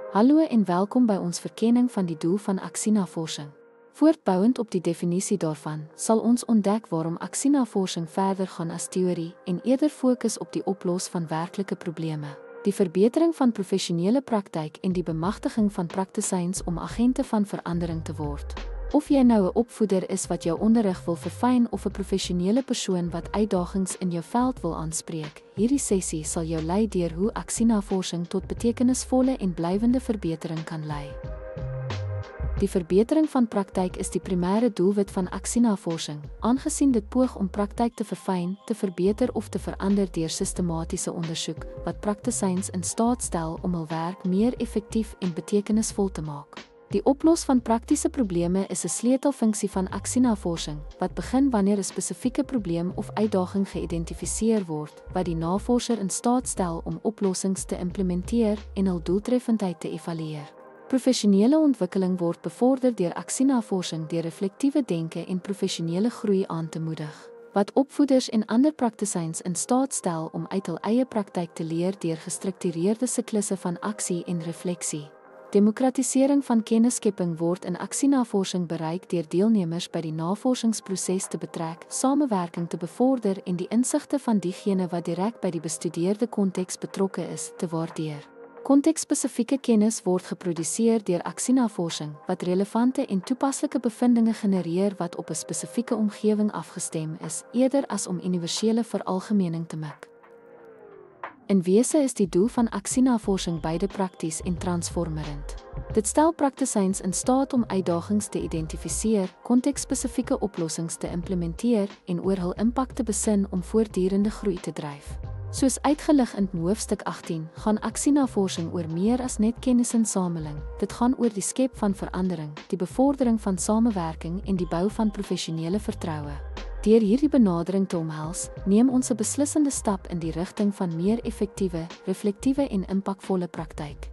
Hallo en welkom by ons verkenning van die doel van aksienavorsing. Voortbouend op die definisie daarvan, sal ons ontdek waarom aksienavorsing verder gaan as teorie en eerder fokus op die oplos van werklike probleme, die verbetering van professionele praktyk en die bemagtiging van praktisyns om agente van verandering te word. Of jy nou 'n opvoeder is wat jou onderrig wil verfyn of 'n professionele persoon wat uitdagings in jou veld wil aanspreek, hierdie sessie sal jou lei deur hoe aksienavorsing tot betekenisvolle en blywende verbetering kan lei. Die verbetering van praktyk is die primêre doelwit van aksienavorsing, aangesien dit poog om praktyk te verfyn, te verbeter of te verander deur sistematiese ondersoek, wat praktisyns in staat stel om hul werk meer effektief en betekenisvol te maak. Die oplos van praktiese probleme is 'n sleutelfunksie van aksienavorsing, wat begin wanneer 'n spesifieke probleem of uitdaging geïdentifiseer word, wat die navorser in staat stel om oplossings te implementeer en hul doeltreffendheid te evalueer. Professionele ontwikkeling word bevorder deur aksienavorsing deur reflektiewe denke en professionele groei aan te moedig, wat opvoeders en ander praktisyns in staat stel om uit hul eie praktyk te leer deur gestruktureerde siklusse van aksie en refleksie. Demokratisering van kennisskeping word in aksienavorsing bereik deur deelnemers by die navorsingsproses te betrek, samewerking te bevorder en die insigte van diegene wat direk by die bestudeerde konteks betrokke is, te waardeer. Konteksspesifieke kennis word geproduseer deur aksienavorsing, wat relevante en toepaslike bevindinge genereer wat op 'n spesifieke omgewing afgestem is, eerder as om universele veralgemening te mik. In wese is die doel van aksienavorsing beide prakties en transformerend. Dit stel praktisyns in staat om uitdagings te identifiseer, konteksspesifieke oplossings te implementeer en oor hul impak te besin om voortdurende groei te dryf. Soos uitgelig in hoofstuk 18, gaan aksienavorsing oor meer as net kennisinsameling. Dit gaan oor die skep van verandering, die bevordering van samewerking en die bou van professionele vertroue. Deur hierdie benadering te omhels, neem ons 'n beslissende stap in die rigting van meer effektiewe, reflektiewe en impakvolle praktyk.